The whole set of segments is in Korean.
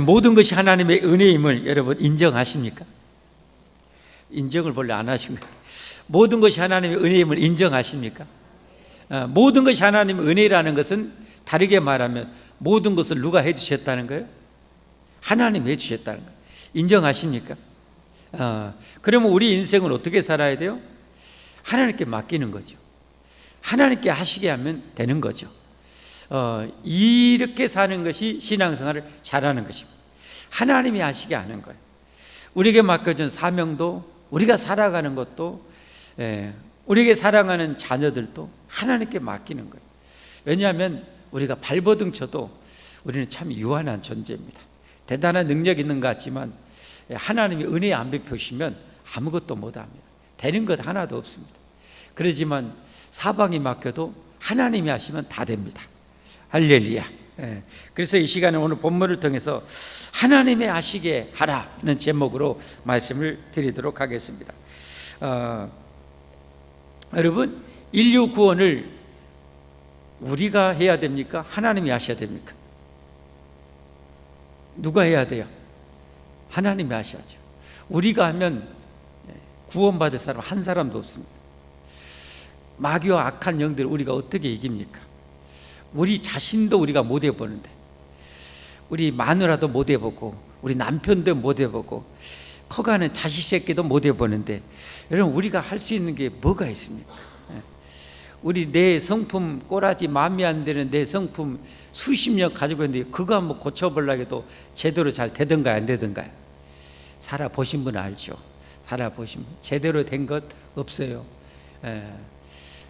모든 것이 하나님의 은혜임을 여러분 인정하십니까? 인정을 본래 안 하신 거예요. 모든 것이 하나님의 은혜임을 인정하십니까? 모든 것이 하나님의 은혜라는 것은 다르게 말하면 모든 것을 누가 해주셨다는 거예요? 하나님이 해주셨다는 거예요. 인정하십니까? 그러면 우리 인생을 어떻게 살아야 돼요? 하나님께 맡기는 거죠. 하나님께 하시게 하면 되는 거죠. 이렇게 사는 것이 신앙생활을 잘하는 것입니다. 하나님이 하시게 하는 거예요. 우리에게 맡겨준 사명도, 우리가 살아가는 것도, 우리에게 사랑하는 자녀들도 하나님께 맡기는 거예요. 왜냐하면 우리가 발버둥 쳐도 우리는 참 유한한 존재입니다. 대단한 능력 있는 것 같지만 하나님이 은혜 안 베푸시면 아무것도 못합니다. 되는 것 하나도 없습니다. 그러지만 사방이 막혀도 하나님이 하시면 다 됩니다. 할렐루야. 그래서 이 시간에 오늘 본문을 통해서 하나님의 하시게 하라는 제목으로 말씀을 드리도록 하겠습니다. 여러분, 인류 구원을 우리가 해야 됩니까? 하나님이 하셔야 됩니까? 누가 해야 돼요? 하나님이 하셔야죠. 우리가 하면 구원받을 사람 한 사람도 없습니다. 마귀와 악한 영들을 우리가 어떻게 이깁니까? 우리 자신도 우리가 못 해보는데, 우리 마누라도 못 해보고, 우리 남편도 못 해보고, 커가는 자식 새끼도 못 해보는데, 여러분 우리가 할 수 있는 게 뭐가 있습니까? 우리 내 성품, 꼬라지 마음에 안 드는 내 성품 수십 년 가지고 있는데 그거 한번 고쳐보려고 해도 제대로 잘 되던가요, 안 되던가요? 살아보신 분 알죠? 살아보신 분 제대로 된 것 없어요.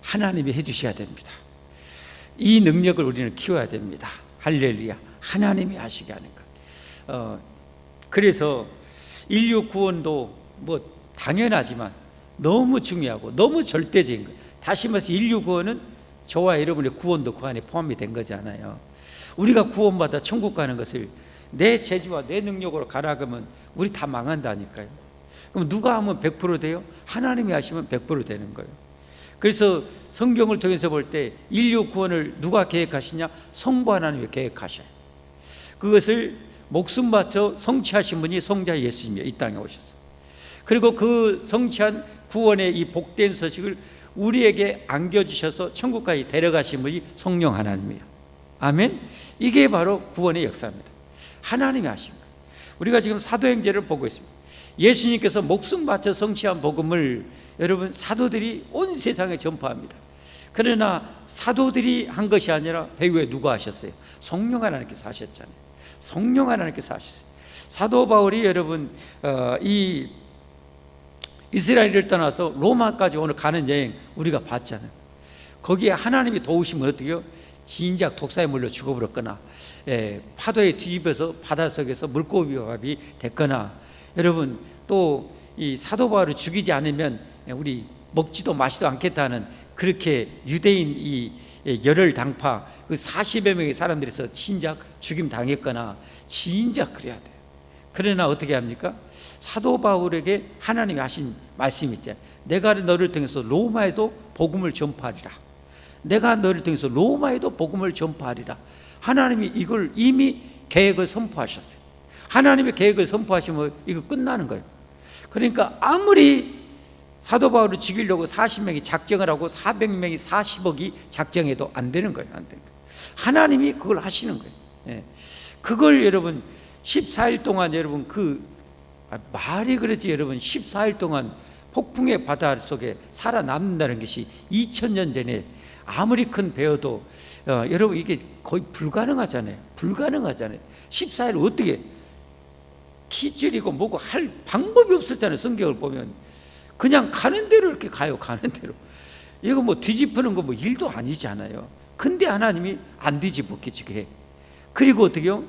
하나님이 해주셔야 됩니다. 이 능력을 우리는 키워야 됩니다. 할렐루야. 하나님이 하시게 하는 것. 그래서 인류 구원도 뭐 당연하지만 너무 중요하고 너무 절대적인 거예요. 다시 말해서 인류 구원은 저와 여러분의 구원도 그 안에 포함이 된 거잖아요. 우리가 구원받아 천국 가는 것을 내 재주와 내 능력으로 가라 그러면 우리 다 망한다니까요. 그럼 누가 하면 100% 돼요? 하나님이 하시면 100% 되는 거예요. 그래서 성경을 통해서 볼 때 인류 구원을 누가 계획하시냐? 성부 하나님이 계획하셔요. 그것을 목숨 바쳐 성취하신 분이 성자 예수님이에요. 이 땅에 오셔서. 그리고 그 성취한 구원의 이 복된 소식을 우리에게 안겨주셔서 천국까지 데려가신 분이 성령 하나님이에요. 아멘. 이게 바로 구원의 역사입니다. 하나님이 하신 거예요. 우리가 지금 사도행전을 보고 있습니다. 예수님께서 목숨 바쳐 성취한 복음을 여러분 사도들이 온 세상에 전파합니다. 그러나 사도들이 한 것이 아니라 배후에 누가 하셨어요? 성령 하나님께서 하셨잖아요. 성령 하나님께서 하셨어요. 사도 바울이 여러분 이 이스라엘을 떠나서 로마까지 오늘 가는 여행 우리가 봤잖아요. 거기에 하나님이 도우시면 어떻게 해요? 진작 독사에 물려 죽어버렸거나 파도에 뒤집어서 바닷속에서 물고기밥이 됐거나, 여러분 또 이 사도 바울을 죽이지 않으면 우리 먹지도 마시도 않겠다는 그렇게 유대인 이 열혈 당파 그 40여 명의 사람들에서 진작 죽임 당했거나 진작 그래야 돼요. 그러나 어떻게 합니까? 사도 바울에게 하나님이 하신 말씀이 있잖아요. 내가 너를 통해서 로마에도 복음을 전파하리라. 내가 너를 통해서 로마에도 복음을 전파하리라. 하나님이 이걸 이미 계획을 선포하셨어요. 하나님의 계획을 선포하시면 이거 끝나는 거예요. 그러니까 아무리 사도 바울을 죽이려고 40명이 작정을 하고 400명이 40억이 작정해도 안 되는 거예요. 안 되는 거예요. 하나님이 그걸 하시는 거예요. 그걸 여러분 14일 동안 여러분 말이 그렇지 여러분 14일 동안 폭풍의 바다 속에 살아남는다는 것이 2000년 전에 아무리 큰 배어도 여러분 이게 거의 불가능하잖아요. 불가능하잖아요. 14일 어떻게 기줄이고 뭐고 할 방법이 없었잖아요. 성경을 보면 그냥 가는 대로 이렇게 가요. 가는 대로. 이거 뭐 뒤집는 거 뭐 일도 아니잖아요. 근데 하나님이 안 뒤집었게 지금 해. 그리고 어떻게요?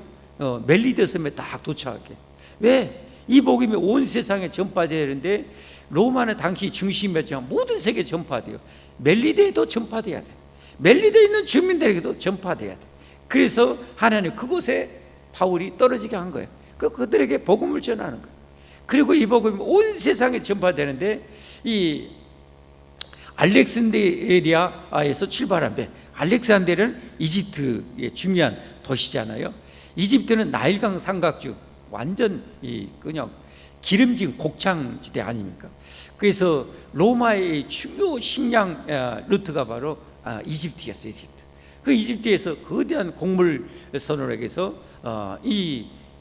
멜리데 섬에 딱 도착하게. 왜? 이 복음이 온 세상에 전파되어야 되는데 로마는 당시 중심이었지만 모든 세계에 전파돼요. 멜리데에도 전파돼야 돼. 멜리데에 있는 주민들에게도 전파돼야 돼. 그래서 하나님 그곳에 바울이 떨어지게 한 거예요. 그들에게 복음을 전하는 거예요. 그리고 이 복음이 온 세상에 전파되는데 이 알렉산드리아에서 출발한 배, 알렉산드리아는 이집트의 중요한 도시잖아요. 이집트는 나일강 삼각주 완전 그냥 기름진 곡창지대 아닙니까? 그래서 로마의 주요 식량 루트가 바로 이집트였어요. 그 이집트에서 거대한 곡물선으로 해서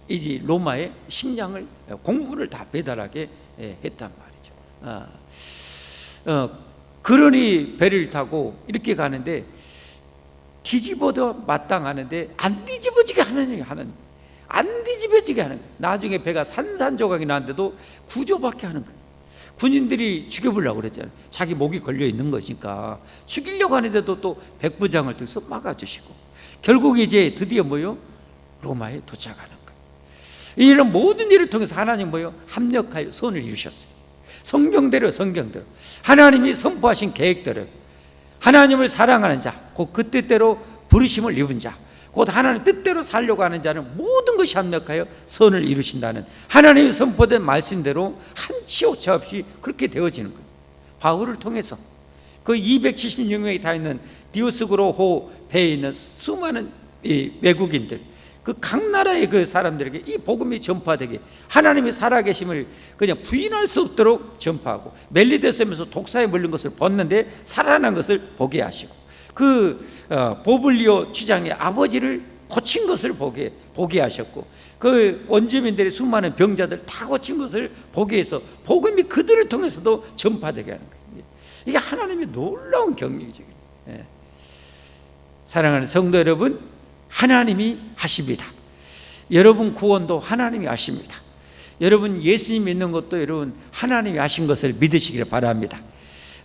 이제 로마의 식량을 곡물을 다 배달하게 했단 말이죠. 그러니 배를 타고 이렇게 가는데 뒤집어도 마땅하는데 안 뒤집어지게 하는 안 뒤집어지게 하는 거예요. 나중에 배가 산산조각이 나는데도 구조밖에 하는 거예요. 군인들이 죽여보려고 그랬잖아요. 자기 목이 걸려 있는 거니까 죽이려고 하는데도 또 백부장을 통해서 막아주시고 결국 이제 드디어 뭐요? 로마에 도착하는 거예요. 이런 모든 일을 통해서 하나님 뭐요? 합력하여 선을 이루셨어요. 성경대로 하나님이 선포하신 계획대로 하나님을 사랑하는 자, 곧 그 뜻대로 부르심을 입은 자, 곧 하나님 뜻대로 살려고 하는 자는 모든 것이 합력하여 선을 이루신다는 하나님이 선포된 말씀대로 한치 오차 없이 그렇게 되어지는 거예요. 바울을 통해서 그 276명이 다 있는 디오스그로호 배에 있는 수많은 이 외국인들, 그 각 나라의 그 사람들에게 이 복음이 전파되게 하나님의 살아계심을 그냥 부인할 수 없도록 전파하고, 멜리데섬에서 독사에 물린 것을 벗는데 살아난 것을 보게 하시고, 그 보블리오 취장의 아버지를 고친 것을 보게 하셨고, 그 원주민들의 수많은 병자들 다 고친 것을 보게 해서 복음이 그들을 통해서도 전파되게 하는 거예요. 이게 하나님의 놀라운 경력이죠. 사랑하는 성도 여러분, 하나님이 하십니다. 여러분 구원도 하나님이 하십니다. 여러분 예수님 믿는 것도 여러분 하나님이 하신 것을 믿으시기를 바랍니다.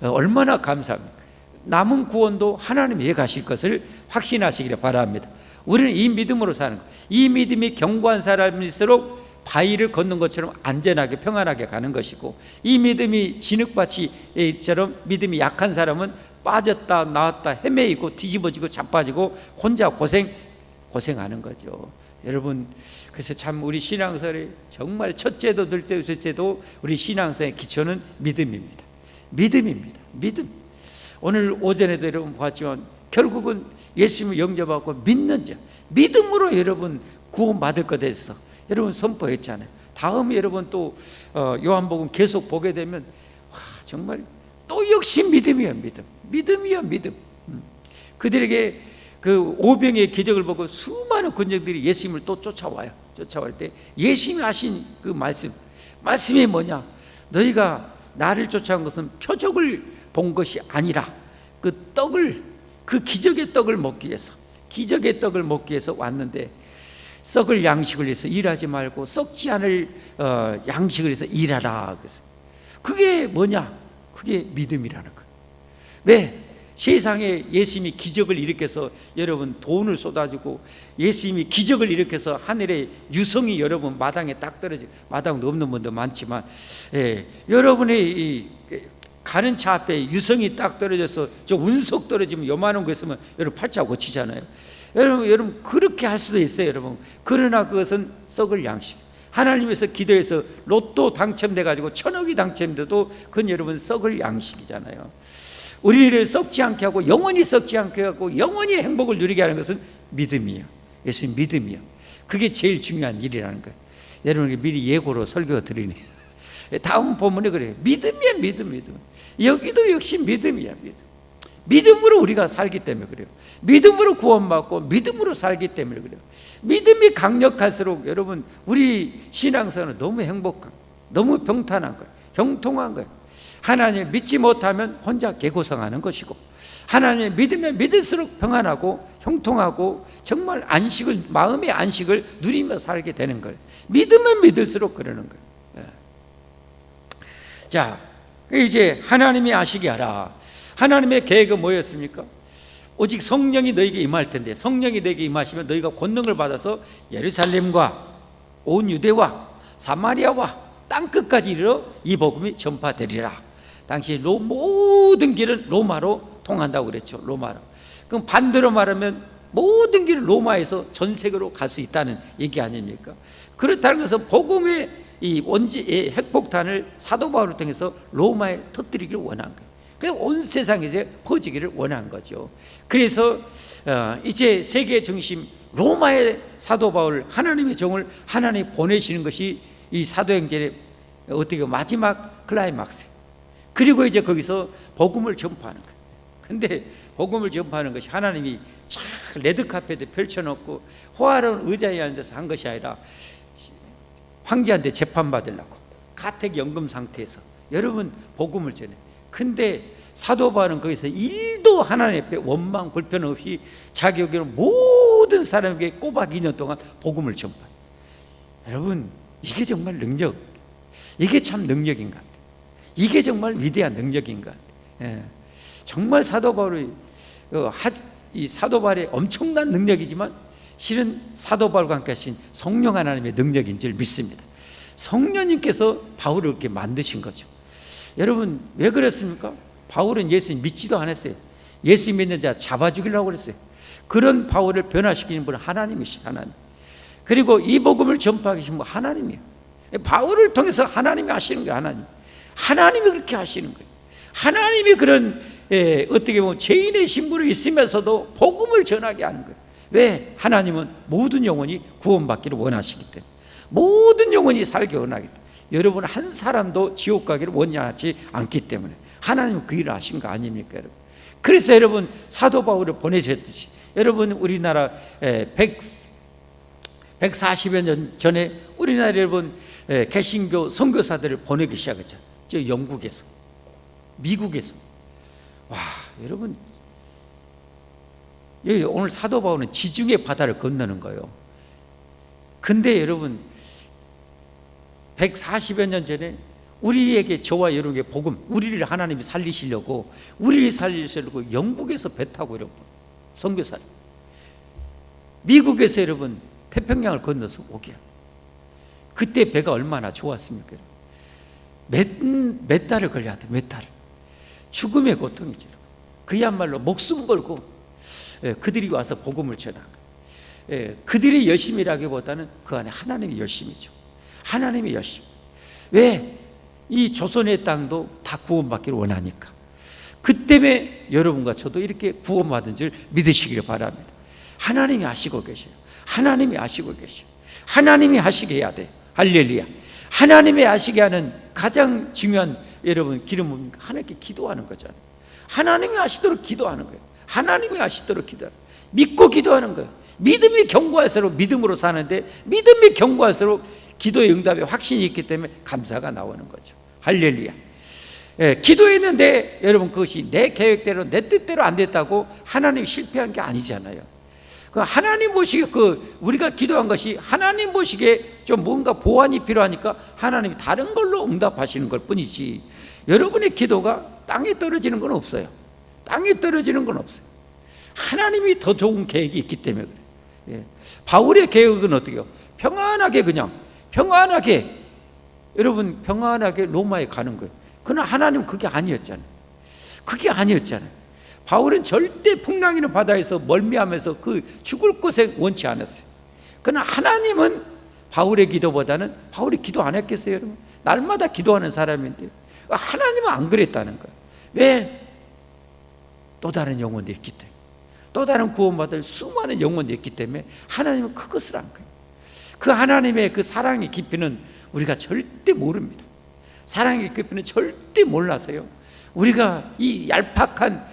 얼마나 감사합니까? 남은 구원도 하나님이 가실 것을 확신하시기를 바랍니다. 우리는 이 믿음으로 사는 거예요. 이 믿음이 견고한 사람일수록 바위를 걷는 것처럼 안전하게 평안하게 가는 것이고, 이 믿음이 진흙밭이처럼 믿음이 약한 사람은 빠졌다 나왔다 헤매이고 뒤집어지고 자빠지고 혼자 고생하는 거죠. 여러분, 그래서 참 우리 신앙생활이 정말 첫째도 둘째도 셋째도 우리 신앙생활의 기초는 믿음입니다. 믿음. 오늘 오전에도 여러분 봤지만 결국은 예수님을 영접하고 믿는 자, 믿음으로 여러분 구원받을 것에 대해서 여러분 선포했잖아요. 다음에 여러분 또 요한복음 계속 보게 되면 정말 또 역시 믿음이야. 그들에게 그 오병의 기적을 보고 수많은 군중들이 예수님을 또 쫓아와요. 쫓아올 때 예수님이 하신 그 말씀이 뭐냐? 너희가 나를 쫓아온 것은 표적을 본 것이 아니라 그 기적의 떡을 먹기 위해서 왔는데, 썩을 양식을 위해서 일하지 말고 썩지 않을 양식을 위해서 일하라. 그래서 그게 뭐냐? 그게 믿음이라는 거예요. 왜? 세상에 예수님이 기적을 일으켜서 여러분 돈을 쏟아주고, 예수님이 기적을 일으켜서 하늘에 유성이 여러분 마당에 딱 떨어지고, 마당도 없는 분도 많지만, 여러분의 이 가는 차 앞에 유성이 딱 떨어져서 저 운석 떨어지면 요만한 거 있으면 여러분 팔자 고치잖아요. 여러분 그렇게 할 수도 있어요, 여러분. 그러나 그것은 썩을 양식. 하나님께서 기도해서 로또 당첨돼 가지고 1000억이 당첨돼도 그건 여러분 썩을 양식이잖아요. 우리를 썩지 않게 하고 영원히 썩지 않게 하고 영원히 행복을 누리게 하는 것은 믿음이에요. 예수님 믿음이요. 그게 제일 중요한 일이라는 거예요. 여러분에게 미리 예고로 설교 드리네요. 다음 본문에 그래요. 믿음이야, 믿음. 여기도 역시 믿음이야, 믿음으로 우리가 살기 때문에 그래요. 믿음으로 구원받고 믿음으로 살기 때문에 그래요. 믿음이 강력할수록 여러분 우리 신앙생활은 너무 행복한, 너무 평탄한 거예요. 형통한 거예요. 하나님을 믿지 못하면 혼자 개고생하는 것이고, 하나님을 믿으면 믿을수록 평안하고 형통하고 정말 마음의 안식을 누리며 살게 되는 거예요. 믿으면 믿을수록 그러는 거예요. 자, 이제 하나님이 아시게 하라. 하나님의 계획은 뭐였습니까? 오직 성령이 너에게 임할 텐데, 성령이 너에게 임하시면 너희가 권능을 받아서 예루살렘과 온 유대와 사마리아와 땅끝까지 이르러 이 복음이 전파되리라. 당시 모든 길은 로마로 통한다고 그랬죠. 로마로. 그럼 반대로 말하면 모든 길은 로마에서 전 세계로 갈 수 있다는 얘기 아닙니까? 그렇다는 것은 복음의 이 핵폭탄을 사도 바울을 통해서 로마에 터뜨리기를 원한 거예요. 그래서 온 세상에 이제 퍼지기를 원한 거죠. 그래서 이제 세계 중심 로마의 사도 바울, 하나님의 종을 하나님 보내시는 것이 이 사도행전의 어떻게 마지막 클라이막스. 그리고 이제 거기서 복음을 전파하는 거예요. 근데 복음을 전파하는 것이 하나님이 쫙 레드카펫에 펼쳐놓고 호화로운 의자에 앉아서 한 것이 아니라 황제한테 재판받으려고 가택연금 상태에서 여러분 복음을 전해. 근데 사도 바울은 거기서 일도 하나님 앞에 원망 불편 없이 자격으로 모든 사람에게 꼬박 2년 동안 복음을 전파해요. 여러분 이게 정말 능력, 이게 참 능력인 것 같아요. 이게 정말 위대한 능력인 것 같아요. 예. 정말 사도 바울의 이 사도 바울의 엄청난 능력이지만 실은 사도 바울과 함께 하신 성령 하나님의 능력인 줄 믿습니다. 성령님께서 바울을 이렇게 만드신 거죠. 여러분 왜 그랬습니까? 바울은 예수님 믿지도 않았어요. 예수 믿는 자 잡아 죽이려고 그랬어요. 그런 바울을 변화시키는 분은 하나님이시죠. 하나님. 그리고 이 복음을 전파하기 위해서 하나님이에요. 바울을 통해서 하나님이 하시는 거예요. 하나님이 그렇게 하시는 거예요. 하나님이 그런 어떻게 보면 죄인의 신분이 있으면서도 복음을 전하게 하는 거예요. 왜? 하나님은 모든 영혼이 구원받기를 원하시기 때문에, 모든 영혼이 살기 원하기 때문에, 여러분 한 사람도 지옥 가기를 원하지 않기 때문에 하나님은 그 일을 하신 거 아닙니까, 여러분? 그래서 여러분 사도 바울을 보내셨듯이 여러분 우리나라 140여 년 전에 우리나라 여러분 개신교 선교사들을 보내기 시작했죠. 저 영국에서, 미국에서. 와, 여러분 여기 오늘 사도 바울은 지중해 바다를 건너는 거예요. 근데 여러분 140여 년 전에 우리에게, 저와 여러분에게 복음, 우리를 하나님이 살리시려고, 우리를 살리시려고 영국에서 배 타고 여러분 선교사를, 미국에서 여러분 태평양을 건너서 오게. 그때 배가 얼마나 좋았습니까? 몇 달을 걸려야 돼. 몇 달. 죽음의 고통이죠. 그야말로 목숨 걸고 그들이 와서 복음을 전한 거예요. 그들의 열심이라기보다는 그 안에 하나님의 열심이죠. 하나님의 열심. 왜? 이 조선의 땅도 다 구원받기를 원하니까. 그 때문에 여러분과 저도 이렇게 구원받은 줄 믿으시기를 바랍니다. 하나님이 하시고 계셔요. 하나님이 하시고 계셔요. 하나님이 하시게 해야 돼요. 할렐루야. 하나님이 하시게 하는 가장 중요한 여러분 길은 뭡니까? 하나님께 기도하는 거잖아요. 하나님이 하시도록 기도하는 거예요. 하나님이 하시도록 기도하는 거예요. 믿고 기도하는 거예요. 믿음이 견고할수록 믿음으로 사는데, 믿음이 견고할수록 기도의 응답에 확신이 있기 때문에 감사가 나오는 거죠. 할렐루야. 기도했는데 여러분 그것이 내 계획대로 내 뜻대로 안 됐다고 하나님이 실패한 게 아니잖아요. 그 하나님 보시기에 우리가 기도한 것이 하나님 보시기에 좀 뭔가 보완이 필요하니까 하나님이 다른 걸로 응답하시는 것 뿐이지, 여러분의 기도가 땅에 떨어지는 건 없어요. 땅에 떨어지는 건 없어요. 하나님이 더 좋은 계획이 있기 때문에 그래요. 바울의 계획은 어떻게 해요? 평안하게, 그냥 평안하게, 여러분 평안하게 로마에 가는 거예요. 그러나 하나님은 그게 아니었잖아요. 그게 아니었잖아요. 바울은 절대 풍랑이는 바다에서 멀미하면서 그 죽을 곳에 원치 않았어요. 그러나 하나님은 바울의 기도보다는, 바울이 기도 안 했겠어요, 여러분? 날마다 기도하는 사람인데 하나님은 안 그랬다는 거예요. 왜? 또 다른 영혼도 있기 때문에, 또 다른 구원받을 수많은 영혼도 있기 때문에 하나님은 그것을 한 거예요. 그 하나님의 그 사랑의 깊이는 우리가 절대 모릅니다. 사랑의 깊이는 절대 몰라서요, 우리가 이 얄팍한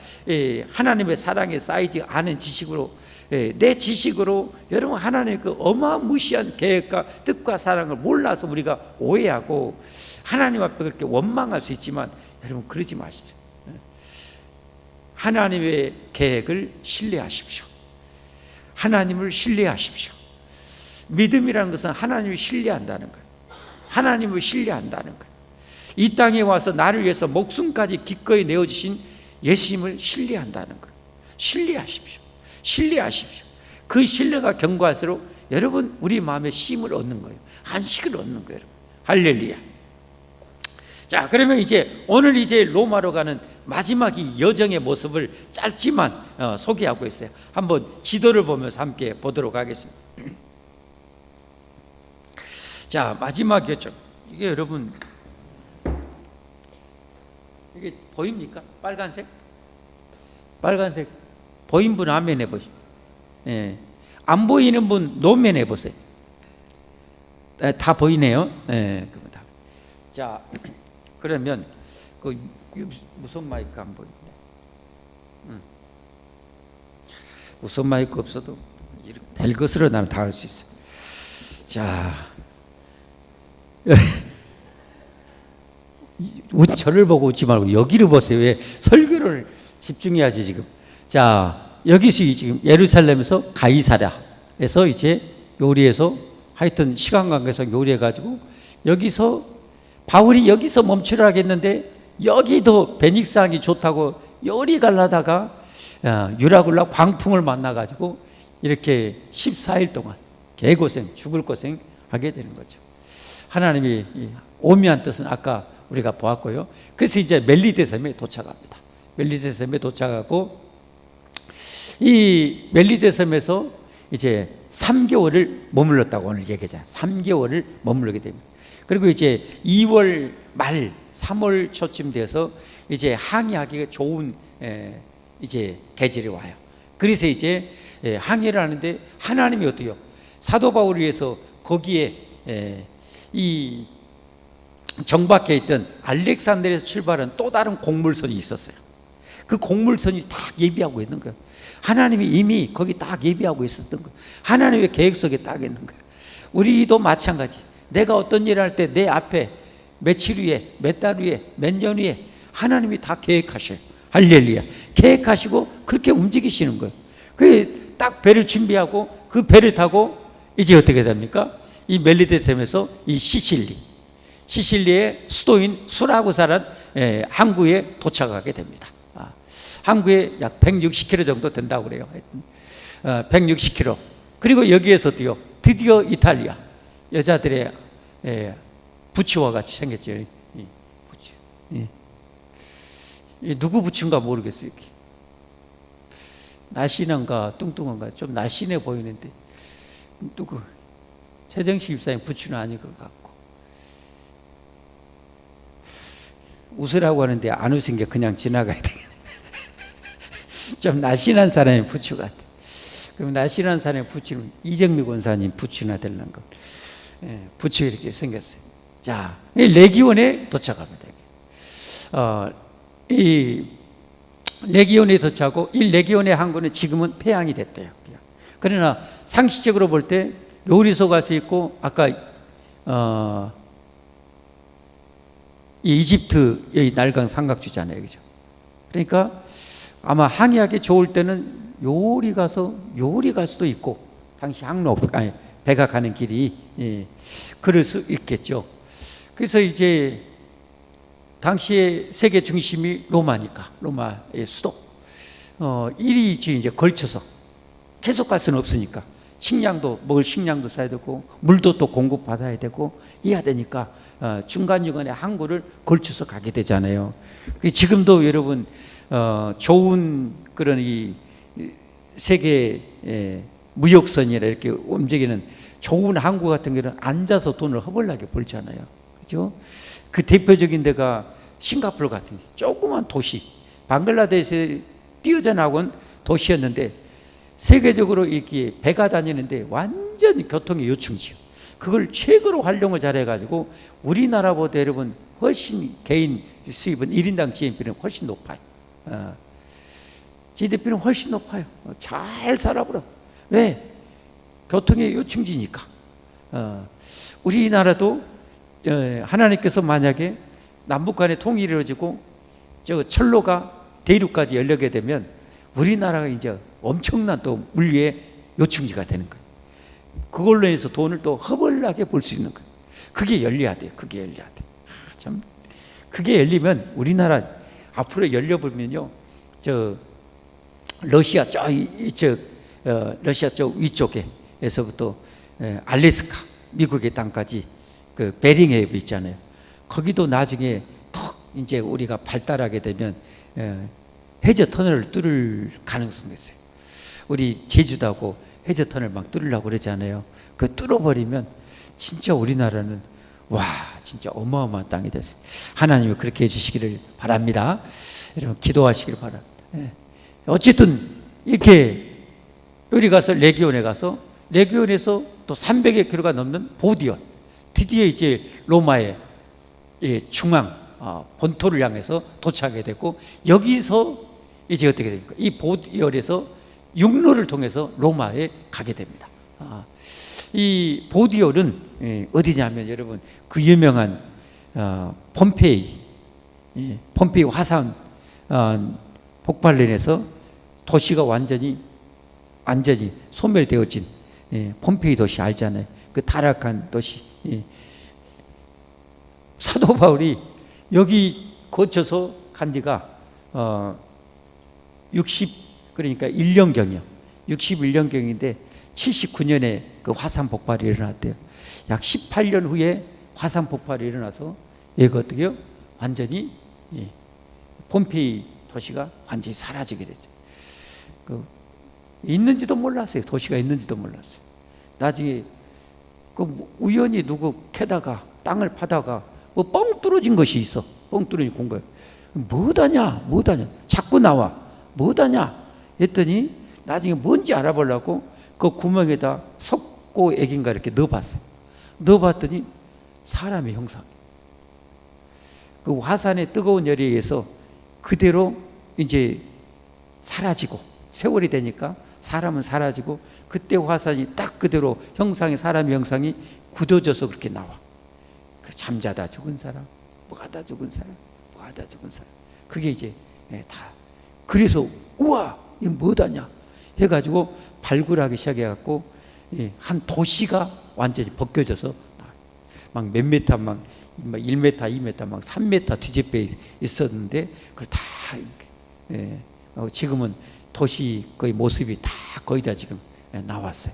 하나님의 사랑에 쌓이지 않은 지식으로, 내 지식으로 여러분 하나님의 그 어마무시한 계획과 뜻과 사랑을 몰라서 우리가 오해하고 하나님 앞에 그렇게 원망할 수 있지만, 여러분 그러지 마십시오. 하나님의 계획을 신뢰하십시오. 하나님을 신뢰하십시오. 믿음이라는 것은 하나님을 신뢰한다는 거예요. 하나님을 신뢰한다는 거예요. 이 땅에 와서 나를 위해서 목숨까지 기꺼이 내어주신 예수님을 신뢰한다는 거예요. 신뢰하십시오. 신뢰하십시오. 그 신뢰가 견고할수록 여러분 우리 마음에 쉼을 얻는 거예요. 안식을 얻는 거예요. 할렐루야. 자, 그러면 이제 오늘 이제 로마로 가는 마지막 이 여정의 모습을 짧지만 소개하고 있어요. 한번 지도를 보면서 함께 보도록 하겠습니다. 자, 마지막 여정. 이게 여러분 이게 보입니까? 빨간색? 빨간색 보인 분 아멘 해보시오. 예. 안 보이는 분 노면 해보세요. 다 보이네요. 예. 자, 그러면 그 무선 마이크 안 보이네. 무선 마이크 없어도 별 것으로 나는 다 할 수 있어. 자, 저를 보고 웃지 말고 여기를 보세요. 왜 설교를 집중해야지 지금. 자, 여기서 지금 예루살렘에서 가이사랴에서 이제 요리해서 하여튼 시간 관계상 요리해가지고 여기서 바울이 여기서 멈추라 하겠는데 여기도 베닉스항이 좋다고 요리 가려다가 유라굴라 광풍을 만나가지고 이렇게 14일 동안 개고생 죽을 고생 하게 되는 거죠. 하나님이 오묘한 뜻은 아까 우리가 보았고요. 그래서 이제 멜리데섬에 도착합니다. 멜리데섬에 도착하고 이 멜리데섬에서 이제 3개월을 머물렀다고 오늘 얘기하잖아요. 3개월을 머물게 됩니다. 그리고 이제 2월 말 3월 초쯤 돼서 이제 항해하기가 좋은 이제 계절이 와요. 그래서 이제 항해를 하는데 하나님이 어때요? 사도 바울을 위해서 거기에 이 정박해 있던 알렉산드리아에서 출발한 또 다른 곡물선이 있었어요. 그 곡물선이 딱 예비하고 있는 거예요. 하나님이 이미 거기 딱 예비하고 있었던 거예요. 하나님의 계획 속에 딱 있는 거예요. 우리도 마찬가지. 내가 어떤 일을 할 때 내 앞에 며칠 후에, 몇 달 후에, 몇 년 후에 하나님이 다 계획하셔요. 할렐루야. 계획하시고 그렇게 움직이시는 거예요. 그 딱 배를 준비하고 그 배를 타고 이제 어떻게 됩니까? 이 멜리데섬에서 이 시실리의 수도인 수라구사란 항구에 도착하게 됩니다. 항구에 약 160km 정도 된다고 그래요. 160km. 그리고 여기에서 드디어 이탈리아 여자들의 부츠와 같이 생겼죠. 부츠. 누구 부츠인가 모르겠어요. 여기. 날씬한가 뚱뚱한가 좀 날씬해 보이는데 누구 최정식 집사님 부츠는 아닐 것 같고 웃으라고 하는데 안 웃은 게 그냥 지나가야 되겠네. 좀 날씬한 사람의 부츠 같아. 그럼 날씬한 사람의 부츠는 이정미 권사님 부츠나 되는 거. 부츠 이렇게 생겼어요. 자, 이 레기온에 도착합니다. 이 레기온에 도착하고 이 레기온의 항구는 지금은 폐항이 됐대요. 그러나 상식적으로 볼 때 요리소 가서 있고 아까 이 이집트의 날강 삼각주잖아요, 그죠? 그러니까 아마 항해하기 좋을 때는 요리 갈 수도 있고 당시 항로 아니 배가 가는 길이 그럴 수 있겠죠. 그래서 이제 당시의 세계 중심이 로마니까 로마의 수도 이리 이제 걸쳐서 계속 갈 수는 없으니까 식량도 먹을 식량도 사야 되고 물도 또 공급받아야 되고 해야 되니까 중간중간에 항구를 걸쳐서 가게 되잖아요. 지금도 여러분 좋은 그런 이 세계 무역선이라 이렇게 움직이는 좋은 항구 같은 경우는 앉아서 돈을 허벌나게 벌잖아요. 그죠? 그 대표적인 데가 싱가포르 같은 조그만 도시, 방글라데시에 뛰어져 나온 도시였는데 세계적으로 이렇게 배가 다니는데 완전 교통의 요충지요. 그걸 최고로 활용을 잘해가지고 우리나라보다 여러분 훨씬 개인 수입은 1인당 GDP는 훨씬 높아요. GDP는 훨씬 높아요. 잘 살아보라. 왜? 교통의 요충지니까. 우리나라도 하나님께서 만약에 남북 간의 통일이 이루어지고 저 철로가 대륙까지 열리게 되면 우리나라가 이제 엄청난 또 물류의 요충지가 되는 거예요. 그걸로 해서 돈을 또 허벌나게 벌 수 있는 거예요. 그게 열려야 돼요. 그게 열려야 돼. 참 그게 열리면 우리나라 앞으로 열려보면요, 저 러시아 러시아 쪽 위쪽에서부터 알래스카 미국의 땅까지 그 베링 해협 있잖아요. 거기도 나중에 더 이제 우리가 발달하게 되면 해저 터널을 뚫을 가능성이 있어요. 우리 제주도하고 해저 터널 막 뚫으려고 그러잖아요. 그 뚫어버리면 진짜 우리나라는 와, 진짜 어마어마한 땅이 됐어요. 하나님이 그렇게 해주시기를 바랍니다. 여러분 기도하시기를 바랍니다. 예. 어쨌든 이렇게 여기 가서 레기온에 가서 레기온에서 또 300여 킬로가 넘는 보디온, 드디어 이제 로마의 중앙 본토를 향해서 도착하게 됐고, 여기서 이제 어떻게 됩니까? 이 보디온에서 육로를 통해서 로마에 가게 됩니다. 이 보디올은 어디냐면 여러분 그 유명한 폼페이 화산 폭발로 인해서 도시가 완전히 소멸되어진 폼페이 도시 알잖아요. 그 타락한 도시. 사도 바울이 여기 거쳐서 간 지가 그러니까 1년경이요. 61년경인데 79년에 그 화산 폭발이 일어났대요. 약 18년 후에 화산 폭발이 일어나서 얘가 어떻게요? 완전히 폼페이 도시가 완전히 사라지게 됐죠. 있는지도 몰랐어요. 도시가 있는지도 몰랐어요. 나중에 우연히 누구 캐다가 땅을 파다가 뭐 뻥 뚫어진 것이 있어. 뻥 뚫어진 공간. 뭐다냐? 자꾸 나와. 뭐다냐? 했더니 나중에 뭔지 알아보려고 그 구멍에다 석고 액인가 이렇게 넣어봤어요. 넣어봤더니 사람의 형상. 그 화산의 뜨거운 열에 의해서 그대로 이제 사라지고, 세월이 되니까 사람은 사라지고, 그때 화산이 딱 그대로 사람의 형상이 굳어져서 그렇게 나와. 그래서 잠자다 죽은 사람, 뭐하다 죽은 사람, 뭐하다 죽은 사람. 그게 이제 다. 그래서 우와, 이거 뭐다냐 해가지고 발굴하기 시작해갖고 한 도시가 완전히 벗겨져서 막 몇 미터, 막 1m, 2m, 막 3m 뒤집혀 있었는데 그걸 다 지금은 도시 거의 모습이 다 거의 다 지금 나왔어요.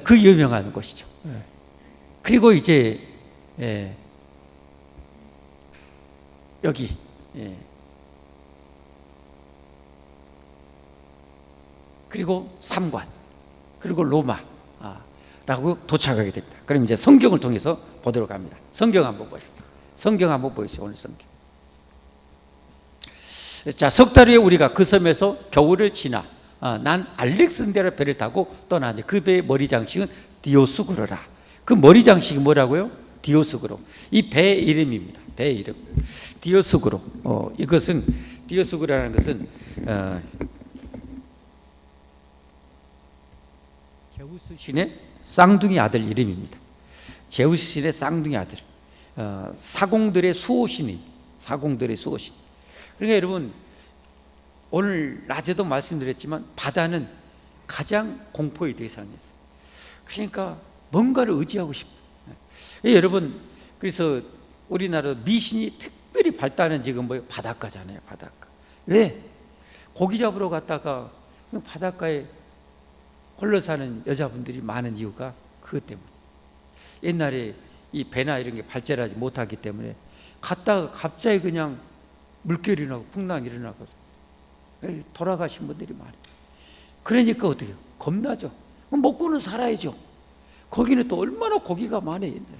그 유명한 곳이죠. 그리고 이제 여기 그리고 삼관, 그리고 로마라고 도착하게 됩니다. 그럼 이제 성경을 통해서 보도록 합니다. 성경 한번 보십시오. 성경 한번 보십시오. 오늘 성경. 자, 석 달 후에 우리가 그 섬에서 겨울을 지나 난 알렉산드리아 배를 타고 떠나지. 그 배의 머리 장식은 디오스구로라. 그 머리 장식이 뭐라고요? 디오스구로. 이 배의 이름입니다. 배의 이름. 디오스구로. 이것은 디오스구로라는 것은 제우스 신의 쌍둥이 아들 이름입니다. 제우스 신의 쌍둥이 아들. 사공들의 수호신이. 사공들의 수호신. 그러니까 여러분 오늘 낮에도 말씀드렸지만 바다는 가장 공포의 대상이었어요. 그러니까 뭔가를 의지하고 싶어요. 여러분 그래서 우리나라 미신이 특별히 발달한 지금 뭐예요? 바닷가잖아요. 바닷가. 왜? 고기 잡으러 갔다가 바닷가에 홀로 사는 여자분들이 많은 이유가 그것 때문에. 옛날에 이 배나 이런 게 발달하지 못하기 때문에 갔다가 갑자기 그냥 물결이 나고 풍랑이 일어나고 돌아가신 분들이 많아요. 그러니까 어떻게 해요? 겁나죠. 먹고는 살아야죠. 거기는 또 얼마나 고기가 많아요. 옛날에.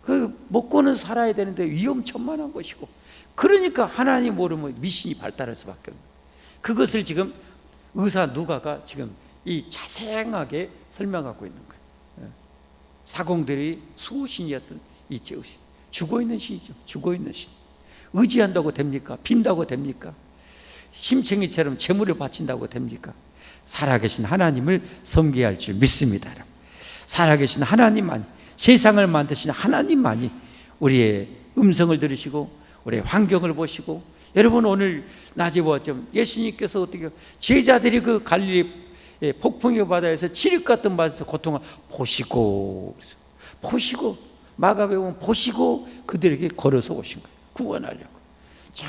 그 먹고는 살아야 되는데 위험천만한 것이고, 그러니까 하나님 모르면 미신이 발달할 수밖에 없는. 그것을 지금 의사 누가가 지금 이 자세하게 설명하고 있는 거예요. 사공들이 수호신이었던 이 제우신. 죽어있는 신이죠. 죽어있는 신. 의지한다고 됩니까? 빈다고 됩니까? 심청이처럼 재물을 바친다고 됩니까? 살아계신 하나님을 섬겨야 할 줄 믿습니다. 살아계신 하나님만이, 세상을 만드신 하나님만이 우리의 음성을 들으시고 우리의 환경을 보시고, 여러분 오늘 낮에 보았죠. 예수님께서 어떻게 제자들이 그 갈릴리 폭풍의 바다에서 칠흑 같은 바다에서 고통을 보시고 마가복음 보시고 그들에게 걸어서 오신 거예요. 구원하려고. 자,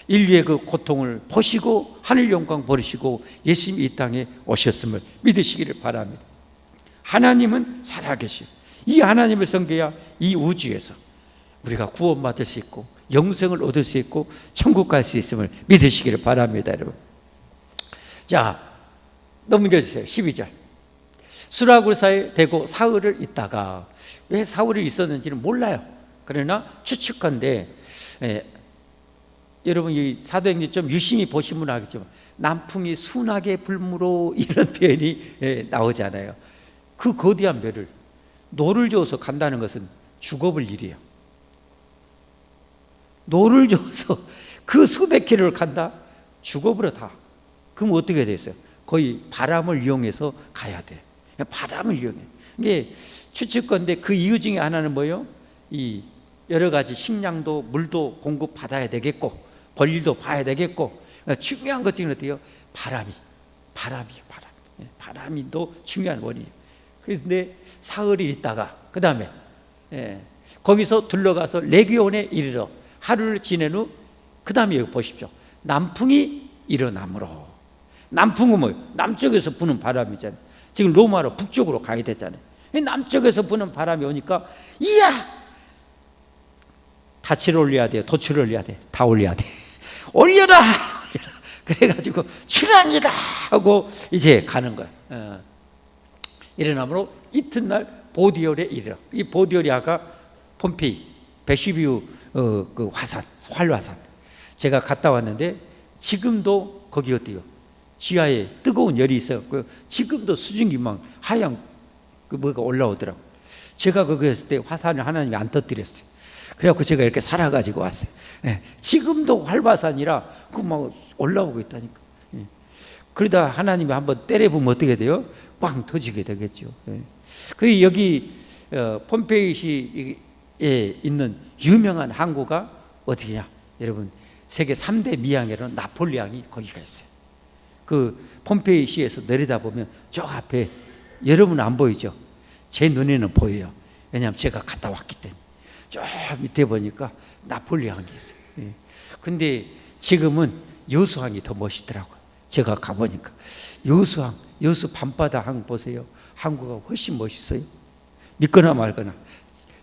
인류의 그 고통을 보시고 하늘 영광 버리시고 예수님이 이 땅에 오셨음을 믿으시기를 바랍니다. 하나님은 살아계시고 이 하나님을 섬겨야 이 우주에서 우리가 구원받을 수 있고 영생을 얻을 수 있고 천국 갈 수 있음을 믿으시기를 바랍니다. 여러분, 자 넘겨주세요. 12절. 수라굴사에 대고 사흘을 있다가 왜 사울이 있었는지는 몰라요. 그러나 추측컨대 여러분 이 사도행전 좀 유심히 보시면 알겠지만 남풍이 순하게 불무로 이런 표현이 나오잖아요. 그 거대한 배를 노를 저어서 간다는 것은 죽어볼 일이에요. 노를 저어서 그 수백 킬로를 간다? 죽어버려 다. 그럼 어떻게 됐어요? 거의 바람을 이용해서 가야 돼. 바람을 이용해. 이게 추측건데 그 이유 중에 하나는 뭐예요? 이 여러 가지 식량도 물도 공급 받아야 되겠고 볼일도 봐야 되겠고 중요한 것 중에 어때요? 바람이에요. 바람이 또 중요한 원인이에요. 그런데 사흘이 있다가 그 다음에 거기서 둘러가서 레기온에 이르러 하루를 지낸 후 그 다음에 여기 보십시오. 남풍이 일어나므로. 남풍은 뭐예요? 남쪽에서 부는 바람이잖아요. 지금 로마로 북쪽으로 가야 되잖아요. 남쪽에서 부는 바람이 오니까 이야! 닻을 올려야 돼요? 돛을 올려야 돼? 다 올려야 돼. 올려라! 그래가지고 출항이다! 하고 이제 가는 거예요. 일어나므로 이튿날 보디올에 이르러. 이 보디올이 아까 폼페이 베슈비우 그 화산, 활화산 제가 갔다 왔는데 지금도 거기 어때요? 지하에 뜨거운 열이 있어갖고 지금도 수증기 막 하얀 그 뭐가 올라오더라고. 제가 거기 있을 때 화산을 하나님이 안 터뜨렸어요. 그래갖고 제가 이렇게 살아가지고 왔어요. 지금도 활화산이라 그 막 올라오고 있다니까. 그러다 하나님이 한번 때려보면 어떻게 돼요? 빵 터지게 되겠죠. 그 여기 폼페이시에 있는 유명한 항구가 어디냐? 여러분 세계 3대 미항에는 나폴리항이 거기가 있어요. 그 폼페이시에서 내려다보면 저 앞에 여러분 안 보이죠? 제 눈에는 보여요. 왜냐하면 제가 갔다 왔기 때문에. 저 밑에 보니까 나폴리항이 있어요. 근데 지금은 여수항이 더 멋있더라고요. 제가 가보니까 여수항, 여수 밤바다항 보세요. 항구가 훨씬 멋있어요. 믿거나 말거나.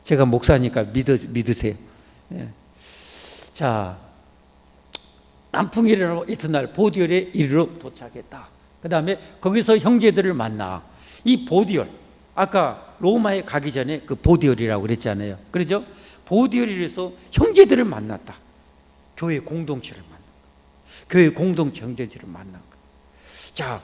제가 목사니까 믿으세요. 자, 남풍이 일어나고 이튿날 보디올에 이르러 도착했다. 그 다음에 거기서 형제들을 만나. 이 보디올, 아까 로마에 가기 전에 그 보디올이라고 그랬잖아요. 그렇죠? 보디올에서 형제들을 만났다. 교회 공동체를 만났다. 교회 공동체 형제들을 만났다. 자,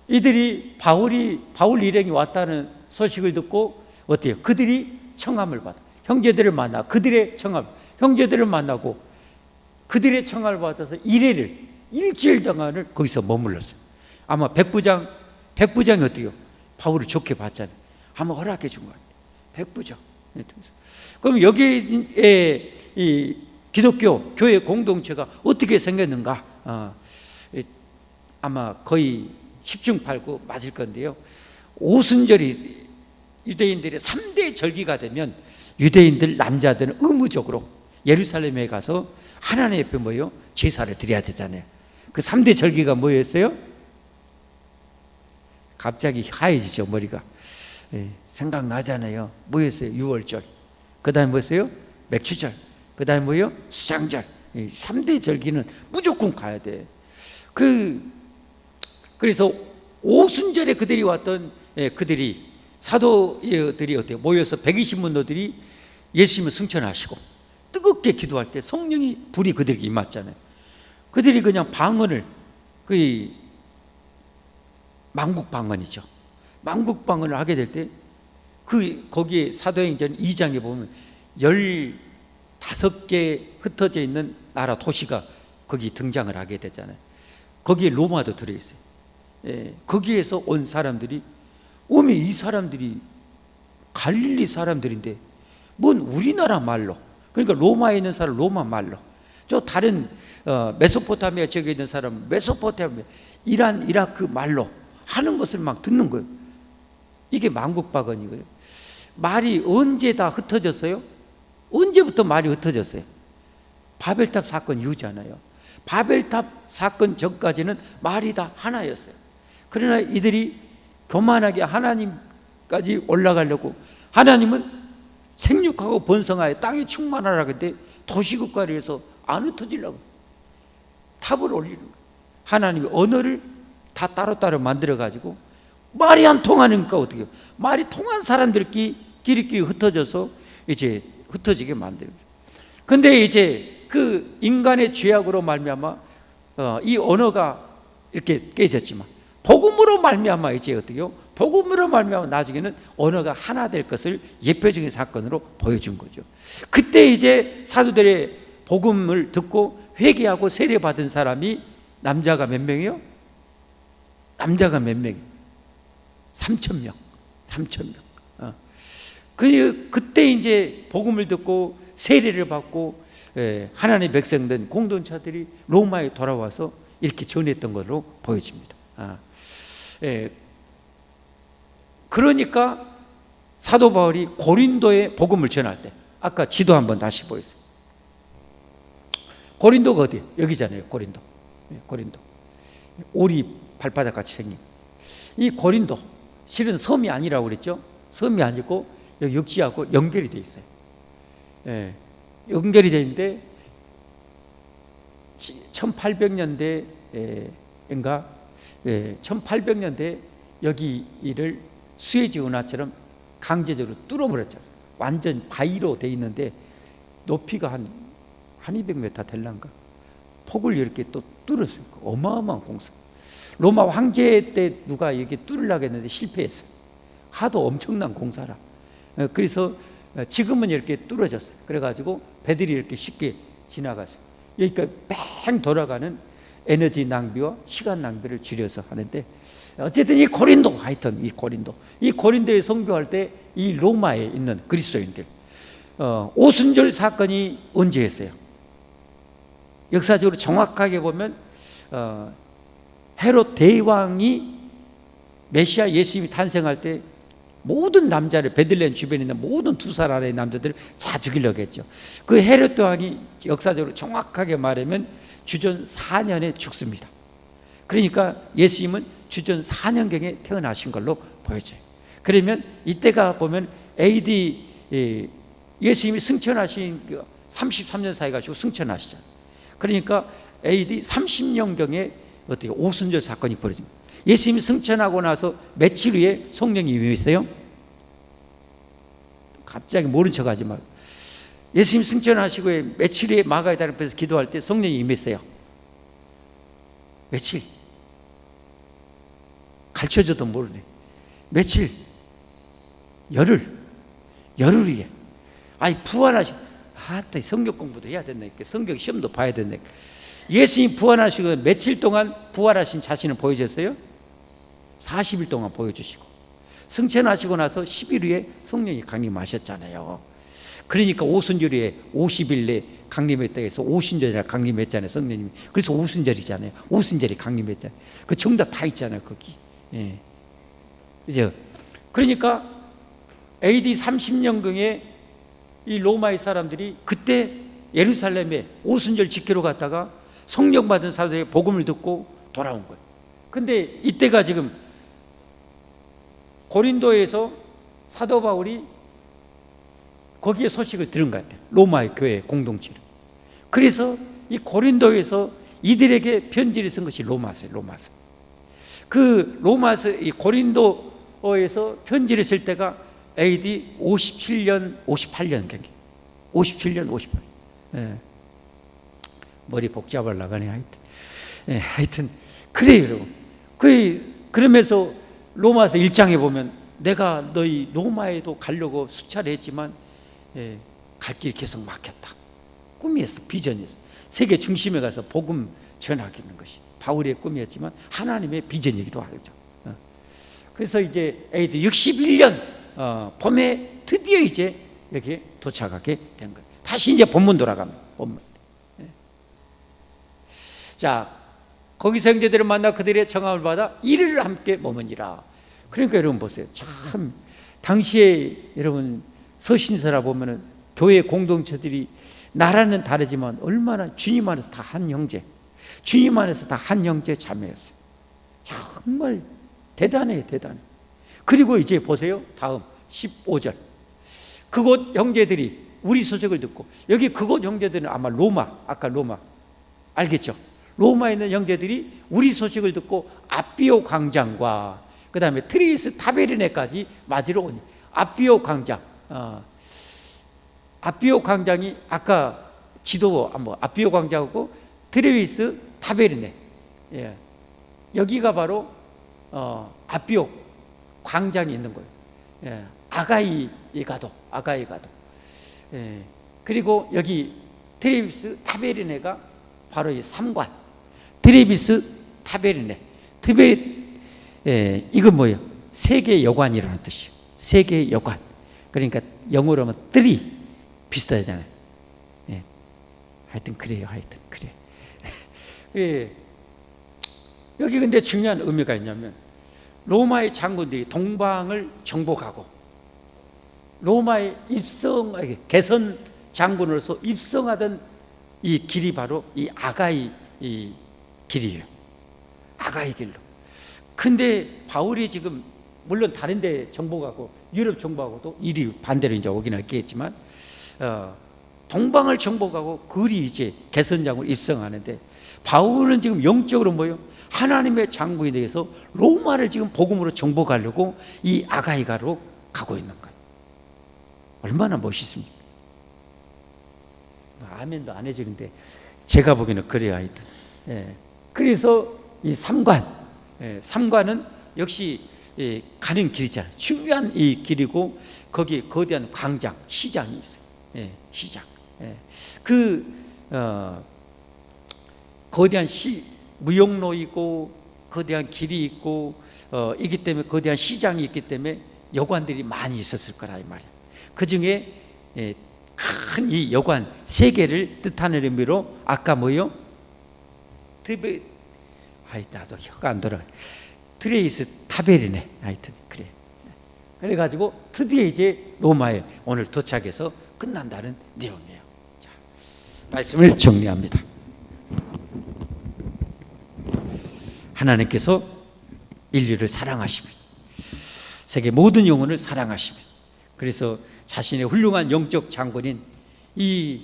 이들이 바울 일행이 왔다는 소식을 듣고 어때요? 그들이 청함을 받아. 형제들을 만나 그들의 청함, 형제들을 만나고 그들의 청함을 받아서 일주일 동안을 거기서 머물렀어요. 아마 백부장이 어때요? 바울을 좋게 봤잖아요. 아마 허락해 준 거 같아요. 백부장. 그럼 여기에 이 기독교 교회 공동체가 어떻게 생겼는가? 아마 거의 10중 8구 맞을 건데요. 오순절이 유대인들의 3대 절기가 되면 유대인들 남자들은 의무적으로 예루살렘에 가서 하나님 앞에 뭐예요? 제사를 드려야 되잖아요. 그 3대 절기가 뭐였어요? 갑자기 하얘지죠 머리가. 생각나잖아요. 뭐였어요? 유월절. 그 다음에 뭐였어요? 맥추절. 그 다음에 뭐예요? 수장절. 3대 절기는 무조건 가야 돼. 그래서 오순절에 그들이 왔던 그들이 사도들이 어때요? 모여서 120문도들이 예수님을 승천하시고 뜨겁게 기도할 때 성령이 불이 그들에게 임했잖아요. 그들이 그냥 방언을 만국방언이죠. 만국방언을 하게 될 때 거기에 사도행전 2장에 보면 15개 흩어져 있는 나라 도시가 거기 등장을 하게 되잖아요. 거기에 로마도 들어있어요. 거기에서 온 사람들이 이 사람들이 갈릴리 사람들인데 뭔 우리나라 말로, 그러니까 로마에 있는 사람 로마 말로, 저 다른 메소포타미아 지역에 있는 사람은 메소포타미아, 이란, 이라크 말로 하는 것을 막 듣는 거예요. 이게 만국방언이고요. 말이 언제 다 흩어졌어요? 언제부터 말이 흩어졌어요? 바벨탑 사건 이후잖아요. 바벨탑 사건 전까지는 말이 다 하나였어요. 그러나 이들이 교만하게 하나님까지 올라가려고, 하나님은 생육하고 번성하여 땅에 충만하라 그때 도시국가를 안 흩어지려고 탑을 올리는 거예요. 하나님이 언어를 다 따로따로 만들어 가지고 말이 안 통하니까 어떻게 해요? 말이 통한 사람들끼리 끼리끼리 흩어져서 이제 흩어지게 만듭니다. 근데 이제 그 인간의 죄악으로 말미암아 이 언어가 이렇게 깨졌지만 복음으로 말미암아 이제 어떻게요? 복음으로 말미암아 나중에는 언어가 하나 될 것을 예표적인 사건으로 보여준 거죠. 그때 이제 사도들의 복음을 듣고 회개하고 세례 받은 사람이 남자가 몇 명이요? 남자가 몇 명? 3,000명. 3,000명. 그때 이제 복음을 듣고 세례를 받고 하나님의 백성된 공동체들이 로마에 돌아와서 이렇게 전했던 것으로 보여집니다. 그러니까 사도 바울이 고린도에 복음을 전할 때, 아까 지도 한번 다시 보였어요. 고린도가 어디? 여기잖아요. 고린도. 고린도. 오리 발바닥 같이 생긴 이 고린도, 실은 섬이 아니라고 그랬죠. 섬이 아니고 여기 육지하고 연결이 되어 있어요. 연결이 되어 있는데 1800년대인가 1800년대 여기를 수에즈 운하처럼 강제적으로 뚫어버렸죠. 완전 바위로 되어 있는데 높이가 한 200m 될란가 폭을 이렇게 또 뚫었어요. 어마어마한 공사. 로마 황제 때 누가 여기 뚫으려고 했는데 실패했어요. 하도 엄청난 공사라. 그래서 지금은 이렇게 뚫어졌어요. 그래가지고 배들이 이렇게 쉽게 지나갔어요. 여기까지 뺑 돌아가는 에너지 낭비와 시간 낭비를 줄여서 하는데, 어쨌든 이 고린도, 하여튼 이 고린도에 선교할 때 이 로마에 있는 그리스도인들, 오순절 사건이 언제 했어요? 역사적으로 정확하게 보면 헤롯 대왕이 메시아 예수님이 탄생할 때 모든 남자를, 베들레헴 주변에 있는 모든 2살 아래의 남자들을 다 죽이려고 했죠. 그 헤롯 대왕이 역사적으로 정확하게 말하면 주전 4년에 죽습니다. 그러니까 예수님은 주전 4년경에 태어나신 걸로 보여져요. 그러면 이때가 보면 AD 예수님이 승천하신 33년 사이 가지고 승천하시잖아요. 그러니까 AD 30년경에 어떻게 오순절 사건이 벌어집니다. 예수님이 승천하고 나서 며칠 후에 성령이 임했어요. 갑자기 모른 척하지 말고, 예수님 승천하시고 며칠 후에 마가의 달 앞에서 기도할 때 성령이 임했어요. 며칠? 가르쳐줘도 모르네. 며칠? 열흘 후에. 아니 부활하시고, 성경 공부도 해야 된다니까. 성경 시험도 봐야 된다니까. 예수님 부활하시고 며칠 동안 부활하신 자신을 보여줬어요? 40일 동안 보여주시고, 승천하시고 나서 10일 후에 성령이 강림하셨잖아요. 그러니까 오순절에 50일 내 강림했다 해서 오순절이라 강림했잖아요, 성령님이. 그래서 오순절이잖아요. 오순절이 강림했잖아요. 그 정답 다 있잖아요, 거기. 그죠? 그러니까 AD 30년경에 이 로마의 사람들이 그때 예루살렘에 오순절 지키러 갔다가 성령 받은 사도들의 복음을 듣고 돌아온 거예요. 근데 이때가 지금 고린도에서 사도 바울이 거기에 소식을 들은 것 같아요. 로마의 교회 공동체를. 그래서 이 고린도에서 이들에게 편지를 쓴 것이 로마서예요. 로마서. 그 로마서, 이 고린도에서 편지를 쓸 때가 AD 57년, 58년 경기. 57년, 58년. 머리 복잡을 나가네, 하여튼. 하여튼 그래요, 여러분. 그러면서 로마서 1장에 보면 내가 너희 로마에도 가려고 수차례 했지만 갈 길이 계속 막혔다. 꿈이었어, 비전이었어. 세계 중심에 가서 복음 전하기는 것이 바울의 꿈이었지만 하나님의 비전이기도 하죠. 그래서 이제 AD 61년 봄에 드디어 이제 여기에 도착하게 된 거예요. 다시 이제 본문 돌아갑니다. 본문. 자, 거기서 형제들을 만나 그들의 청함을 받아 이르를 함께 머무니라. 그러니까 여러분 보세요. 참 당시에 여러분 서신서라 보면은 교회 공동체들이 나라는 다르지만 얼마나 주님 안에서 다 한 형제, 주님 안에서 다 한 형제 자매였어요. 정말 대단해요, 대단해. 그리고 이제 보세요. 다음 15절. 그곳 형제들이 우리 소식을 듣고, 여기 그곳 형제들은 아마 로마, 아까 로마 알겠죠? 로마에 있는 형제들이 우리 소식을 듣고 아비오 광장과 그 다음에 트리스 타베르네까지 맞으러 오니, 아비오 광장, 아피오 광장이 아까 지도 한번 아피오 광장하고 트레비스 타베르네, 예. 여기가 바로 아피오 광장이 있는 거예요. 예. 아가이 가도. 예. 그리고 여기 트레비스 타베르네가 바로 이 삼관. 트레비스 타베르네. 예. 이건 뭐예요? 세계 여관이라는 뜻이에요. 세계 여관. 그러니까 영어로 하면 three 비슷하잖아요. 예. 하여튼 그래요. 그래. 예. 여기 근데 중요한 의미가 있냐면 로마의 장군들이 동방을 정복하고 로마의 개선 장군으로서 입성하던 이 길이 바로 이 아가이 이 길이에요. 아가이 길로. 근데 바울이 지금 물론 다른 데 정복하고 유럽 정복하고도 일이 반대로 이제 오긴 했겠지만 동방을 정복하고 그리 이제 개선장으로 입성하는데 바울은 지금 영적으로 뭐예요? 하나님의 장군에 대해서 로마를 지금 복음으로 정복하려고 이 아가이가로 가고 있는 거예요. 얼마나 멋있습니까? 아멘도 안 해주는데 제가 보기에는 그래요. 하여튼. 예. 그래서 이 삼관은 역시 가는 길이잖아요. 중요한 이 길이고 거기에 거대한 광장, 시장이 있어요. 예, 시장. 예. 거대한 무역로이고 거대한 길이 있고 이기 때문에 거대한 시장이 있기 때문에 여관들이 많이 있었을 거라 이 말이에요. 그 중에 큰 이 여관 세 개를 뜻하는 의미로 아까 뭐요? 나도 혀가 안 돌아. 트레이스 타베르네. 하여튼 그래. 그래가지고 드디어 이제 로마에 오늘 도착해서 끝난다는 내용이에요. 자, 말씀을 정리합니다. 하나님께서 인류를 사랑하십니다. 세계 모든 영혼을 사랑하십니다. 그래서 자신의 훌륭한 영적 장군인 이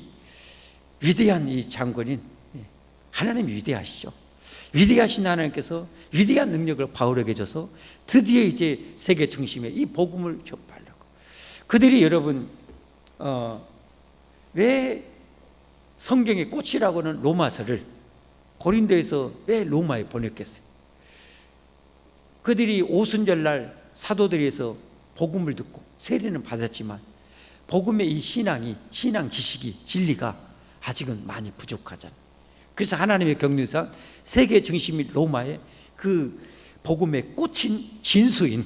위대한 이 장군인 하나님이 위대하시죠. 위대하신 하나님께서 위대한 능력을 바울에게 줘서 드디어 이제 세계 중심에 이 복음을 전파하려고. 그들이 여러분 왜 성경의 꽃이라고는 로마서를 고린도에서 왜 로마에 보냈겠어요? 그들이 오순절날 사도들에서 복음을 듣고 세례는 받았지만 복음의 이 신앙 지식이 진리가 아직은 많이 부족하잖아요. 그래서 하나님의 경륜상 세계 중심인 로마에 그 복음의 꽃인 진수인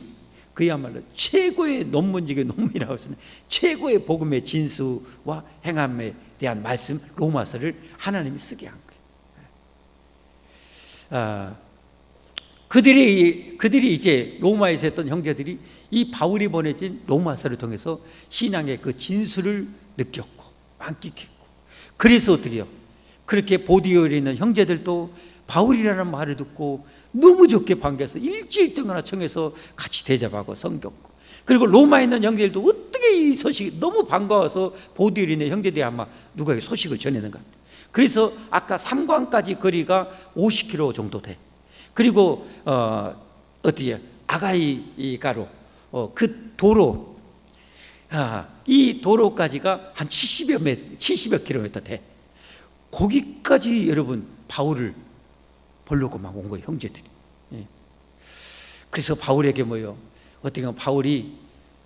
그야말로 최고의 논문적인 논문이라고 해서는 최고의 복음의 진수와 행함에 대한 말씀 로마서를 하나님이 쓰게 한 거예요. 그들이 이제 로마에서 했던 형제들이 이 바울이 보내진 로마서를 통해서 신앙의 그 진수를 느꼈고 만끽했고 그래서 어떻게 해요? 그렇게 보디오에 있는 형제들도 바울이라는 말을 듣고 너무 좋게 반겨서 일주일 동안 청해서 같이 대접하고 섬겼고 그리고 로마에 있는 형제들도 어떻게 이 소식이 너무 반가워서 보디오에 있는 형제들이 아마 누구에게 소식을 전하는 것 같아요. 그래서 아까 삼관까지 거리가 50km 정도 돼. 그리고 어디에 아가이가로 그 도로 이 도로까지가 한 70여 킬로미터 돼. 거기까지 여러분 바울을 보려고 막 온 거예요, 형제들이. 예. 그래서 바울에게 뭐요? 어떻게 보면 바울이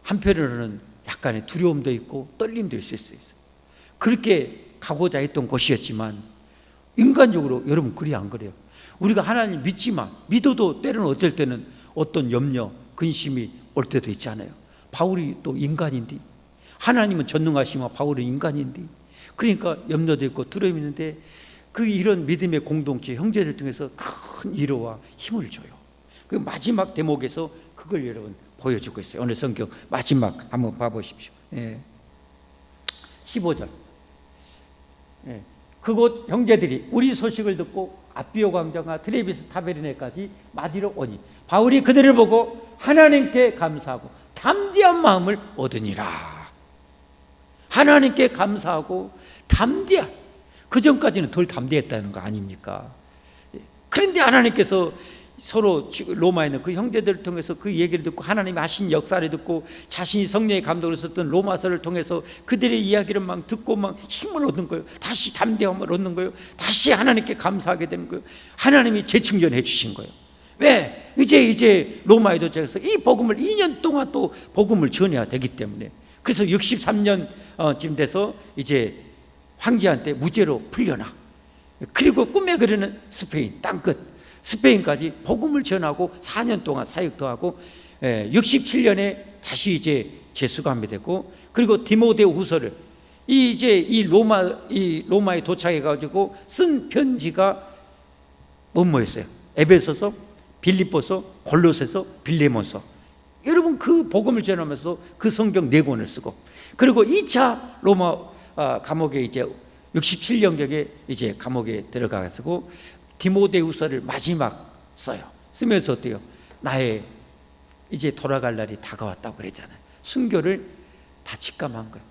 한편으로는 약간의 두려움도 있고 떨림도 있을 수 있어요. 그렇게 가고자 했던 곳이었지만 인간적으로 여러분 그리 안 그래요? 우리가 하나님 믿지만 믿어도 때로는 어쩔 때는 어떤 염려, 근심이 올 때도 있잖아요. 바울이 또 인간인데 하나님은 전능하시면 바울은 인간인데 그러니까 염려도 있고 두려움이 있는데 그 이런 믿음의 공동체 형제를 통해서 큰 위로와 힘을 줘요. 그 마지막 대목에서 그걸 여러분 보여주고 있어요. 오늘 성경 마지막 한번 봐보십시오. 15절. 그곳 형제들이 우리 소식을 듣고 아비오 광장과 트레비스 타베르네까지 맞이러 오니 바울이 그들을 보고 하나님께 감사하고 담대한 마음을 얻으니라. 하나님께 감사하고 담대한, 그 전까지는 덜 담대했다는 거 아닙니까? 그런데 하나님께서 서로 로마에 있는 그 형제들을 통해서 그 얘기를 듣고 하나님이 하신 역사를 듣고 자신이 성령의 감동을 썼던 로마서를 통해서 그들의 이야기를 막 듣고 막 힘을 얻는 거예요. 다시 담대함을 얻는 거예요. 다시 하나님께 감사하게 되는 거예요. 하나님이 재충전해 주신 거예요. 왜? 이제 로마에 도착해서 이 복음을 2년 동안 또 복음을 전해야 되기 때문에, 그래서 63년쯤 돼서 이제 황제한테 무죄로 풀려나. 그리고 꿈에 그리는 스페인 땅끝 스페인까지 복음을 전하고 4년 동안 사역도 하고 67년에 다시 이제 재수감이 되고, 그리고 디모데 후서를 이 로마에 도착해 가지고 쓴 편지가 뭐였어요? 에베소서, 빌립보서, 골로새서, 빌레몬서. 여러분 그 복음을 전하면서 그 성경 4권을 쓰고, 그리고 2차 로마 감옥에 이제 67년경에 이제 감옥에 들어가가지고 디모데후서를 마지막 써요. 쓰면서 어때요? 나의 이제 돌아갈 날이 다가왔다고 그랬잖아요. 순교를 다 직감한 거예요.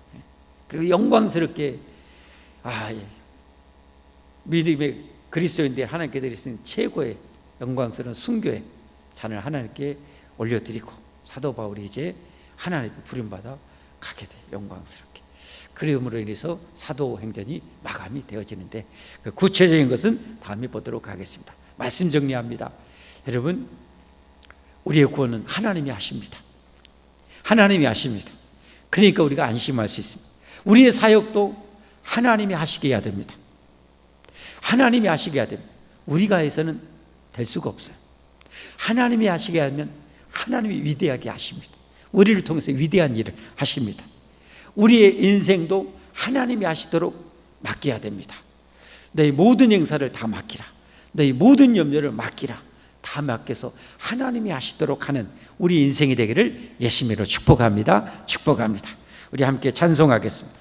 그리고 영광스럽게 믿음의 그리스도인들 하나님께 드리는 최고의 영광스러운 순교의 잔을 하나님께 올려드리고, 사도 바울이 이제 하나님의 부름받아 가게 돼요. 영광스럽게. 그러므로 인해서 사도행전이 마감이 되어지는데, 그 구체적인 것은 다음에 보도록 하겠습니다. 말씀 정리합니다. 여러분, 우리의 구원은 하나님이 하십니다. 하나님이 하십니다. 그러니까 우리가 안심할 수 있습니다. 우리의 사역도 하나님이 하시게 해야 됩니다. 하나님이 하시게 해야 됩니다. 우리가 해서는 될 수가 없어요. 하나님이 하시게 하면 하나님이 위대하게 하십니다. 우리를 통해서 위대한 일을 하십니다. 우리의 인생도 하나님이 하시도록 맡겨야 됩니다. 너희 모든 행사를 다 맡기라. 너희 모든 염려를 맡기라. 다 맡겨서 하나님이 하시도록 하는 우리 인생이 되기를 예수님으로 축복합니다. 축복합니다. 우리 함께 찬송하겠습니다.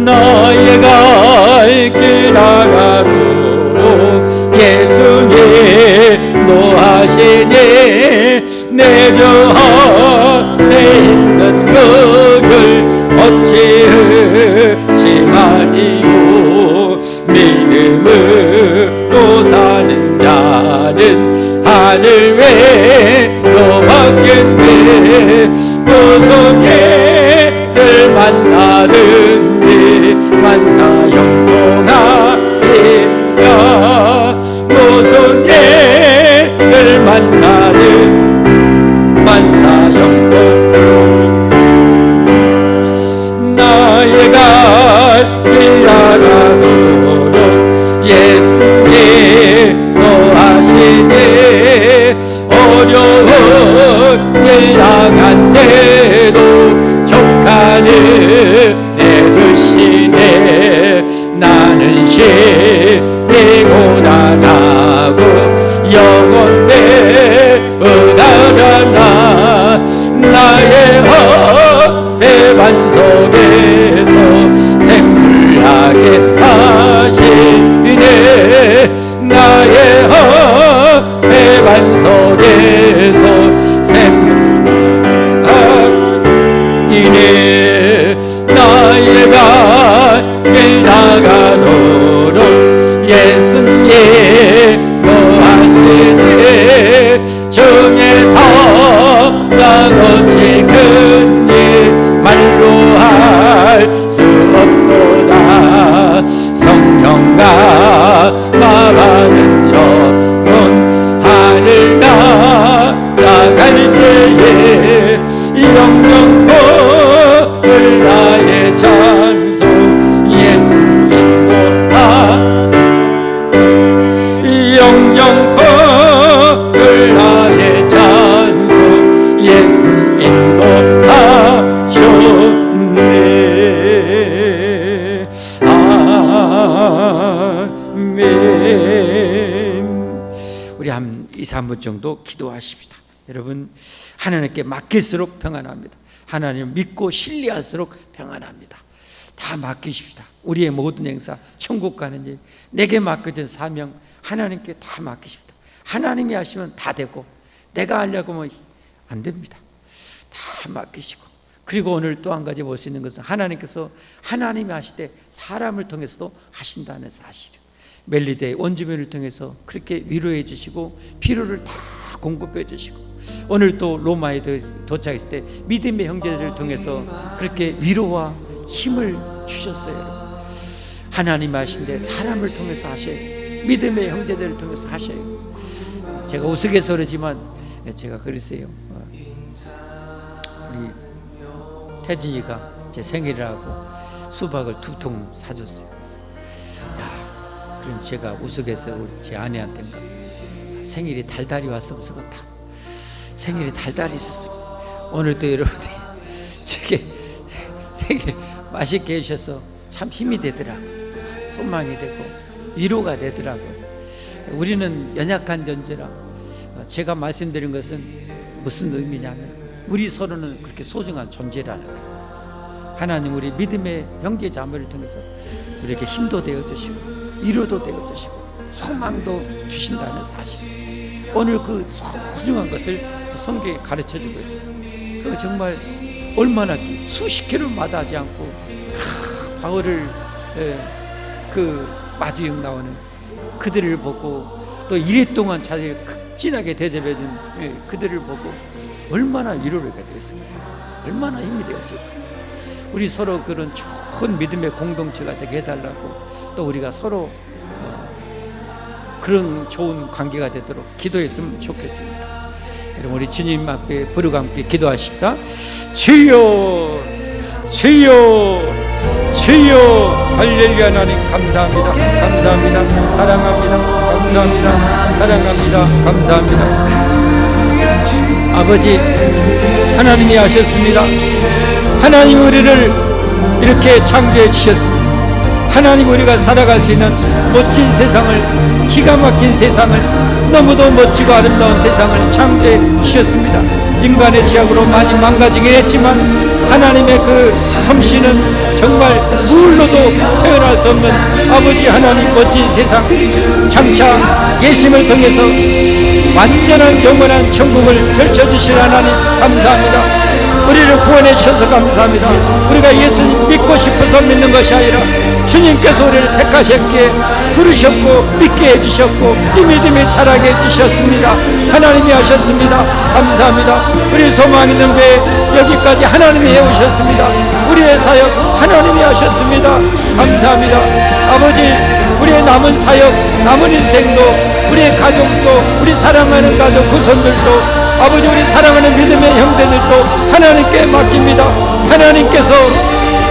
나의 갈 길 나가도록 예수님 노하시니, 내 주 안에 있는 그를 어찌 말이고, 믿음으로 사는 자는 하늘 외로 받겠네. 무슨 예를 만나든지 만사형통하리라. 무슨 예를 만나든 만사형통. 나의 갈 길 나가도록 예수님 노하시니, 어려운 일 나간 때도 족하를 내주시네. 나는 심히 고단하고 영원히 의가라나. 나의 배반 속에서 생물하게 하시네. 나의 배반 속에서 생물하시네. 나의 갈 나가도록 예수님 노하시니, 중에서 어찌 큰지 말로 할 수 없도다. 성령과 말하는 영혼 하늘 날아갈 때에 영영고를 나의 찬송 예수 인도하. 영영고를 나의 찬송 예수 인도하셨네. 아멘. 우리 한 2, 3분 정도 기도하십시다. 여러분, 하나님께 맡길수록 평안합니다. 하나님 믿고 신뢰할수록 평안합니다. 다 맡기십시다. 우리의 모든 행사, 천국 가는 일, 내게 맡겨진 사명 하나님께 다 맡기십니다. 하나님이 하시면 다 되고, 내가 하려고 하면 안 됩니다. 다 맡기시고, 그리고 오늘 또 한 가지 볼 수 있는 것은 하나님께서 하나님이 하실 때 사람을 통해서도 하신다는 사실이에요. 멜리데의 원주민을 통해서 그렇게 위로해 주시고 필요를 다 공급해 주시고, 오늘 또 로마에 도착했을 때 믿음의 형제들을 통해서 그렇게 위로와 힘을 주셨어요. 하나님 하신데 사람을 통해서 하셔요. 믿음의 형제들을 통해서 하셔요. 제가 우스갯소 그러지만 제가 그랬어요. 우리 태진이가 제 생일이라고 수박을 2통 사줬어요. 그럼 제가 우스갯소리로 제 아내한테인가, 생일이 달달이 왔으면 좋겠다. 생일이 달달이 있었습니다. 오늘도 여러분들이 제게 생일 맛있게 해주셔서 참 힘이 되더라고요. 소망이 되고 위로가 되더라고요. 우리는 연약한 존재라, 제가 말씀드린 것은 무슨 의미냐면 우리 서로는 그렇게 소중한 존재라는 거예요. 하나님 우리 믿음의 형제 자매를 통해서 우리에게 힘도 되어주시고 위로도 되어주시고 소망도 주신다는 사실, 오늘 그 소중한 것을 성경에 가르쳐주고 있어요. 그 정말 얼마나 수십 킬로마다 하지 않고 바울을 그 마주역 나오는 그들을 보고, 또 이랫동안 자기를 극진하게 대접해준 그들을 보고 얼마나 위로를 받았을까, 얼마나 힘이 되었을까. 우리 서로 그런 좋은 믿음의 공동체가 되게 해달라고, 또 우리가 서로 그런 좋은 관계가 되도록 기도했으면 좋겠습니다. 여러분 우리 주님 앞에 부르고 함께 기도하십시다. 주여 주여 주여. 할렐루야. 하나님 감사합니다. 감사합니다. 사랑합니다. 감사합니다. 사랑합니다. 감사합니다. 아버지 하나님이 하셨습니다. 하나님 우리를 이렇게 창조해 주셨습니다. 하나님 우리가 살아갈 수 있는 멋진 세상을, 기가 막힌 세상을, 너무도 멋지고 아름다운 세상을 창조해 주셨습니다. 인간의 지약으로 많이 망가지긴 했지만 하나님의 그 솜씨는 정말 무울로도 표현할 수 없는 아버지 하나님 멋진 세상, 장차 예수님을 통해서 완전한 영원한 천국을 펼쳐주실 하나님 감사합니다. 우리를 구원해 주셔서 감사합니다. 우리가 예수님 믿고 싶어서 믿는 것이 아니라 주님께서 우리를 택하셨기에 부르셨고 믿게 해주셨고 이 믿음이 자라게 해주셨습니다. 하나님이 하셨습니다. 감사합니다. 우리 소망 있는 교회 여기까지 하나님이 해오셨습니다. 우리의 사역 하나님이 하셨습니다. 감사합니다. 아버지 우리의 남은 사역, 남은 인생도, 우리의 가족도, 우리 사랑하는 가족 후손들도, 아버지 우리 사랑하는 믿음의 형제들도 하나님께 맡깁니다. 하나님께서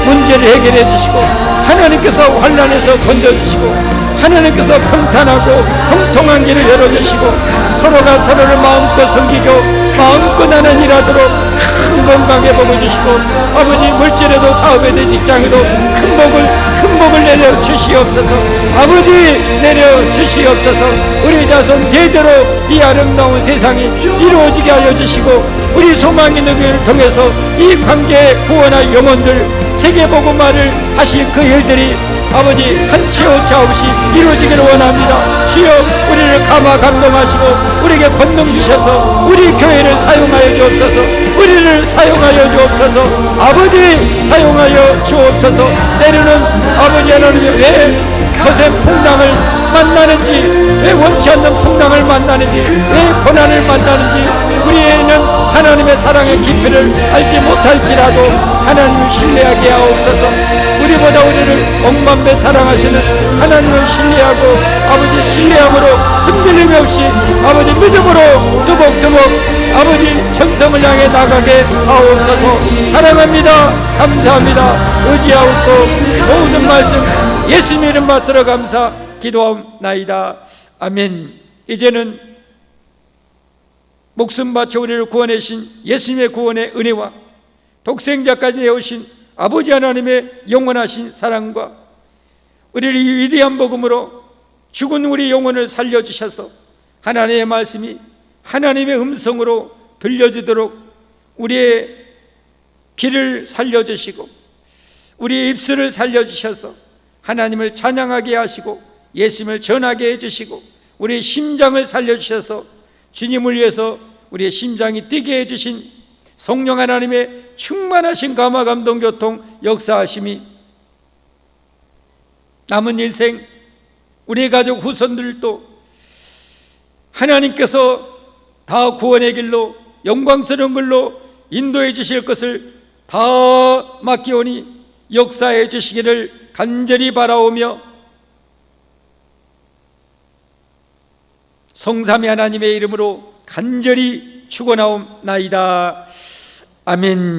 문제를 해결해 주시고, 하나님께서 환난에서 건져주시고, 하나님께서 평탄하고 통통한 길을 열어주시고, 서로가 서로를 마음껏 섬기고 마음껏 나는 일하도록 큰 건강에 복을 주시고, 아버지 물질에도 사업에도 직장에도 큰 복을 내려 주시옵소서. 아버지 내려 주시옵소서. 우리 자손 대대로 이 아름다운 세상이 이루어지게 하여 주시고, 우리 소망 있는 교회를 통해서 이 관계에 구원할 영혼들, 세계복음화를 하실 그 일들이 아버지 한치 오차 없이 이루어지기를 원합니다. 주여 우리를 감화 감동하시고 우리에게 권능 주셔서 우리 교회를 사용하여 주옵소서. 우리를 사용하여 주옵소서. 아버지 사용하여 주옵소서. 때로는 아버지 하나님 왜 거센 풍랑을 만나는지, 왜 원치 않는 풍랑을 만나는지, 왜 고난을 만나는지 우리는 하나님의 사랑의 깊이를 알지 못할지라도 하나님을 신뢰하게 하옵소서. 우리보다 우리를 억만배 사랑하시는 하나님을 신뢰하고, 아버지 신뢰함으로 흔들림 없이 아버지 믿음으로 두벅두벅 아버지 정성을 향해 나가게 하옵소서. 사랑합니다. 감사합니다. 의지하옵고 모든 말씀 예수님 이름 받들어 감사 기도하옵나이다. 아멘. 이제는 목숨 바쳐 우리를 구원해 주신 예수님의 구원의 은혜와 독생자까지 내오신 아버지 하나님의 영원하신 사랑과 우리를 이 위대한 복음으로 죽은 우리 영혼을 살려주셔서 하나님의 말씀이 하나님의 음성으로 들려주도록 우리의 귀를 살려주시고 우리의 입술을 살려주셔서 하나님을 찬양하게 하시고 예수님을 전하게 해주시고 우리의 심장을 살려주셔서 주님을 위해서 우리의 심장이 뛰게 해주신 성령 하나님의 충만하신 감화 감동 교통 역사하심이 남은 인생 우리 가족 후손들도 하나님께서 다 구원의 길로 영광스러운 길로 인도해 주실 것을 다 맡기오니 역사해 주시기를 간절히 바라오며 성삼위 하나님의 이름으로 간절히 축원하옵나이다. 아멘.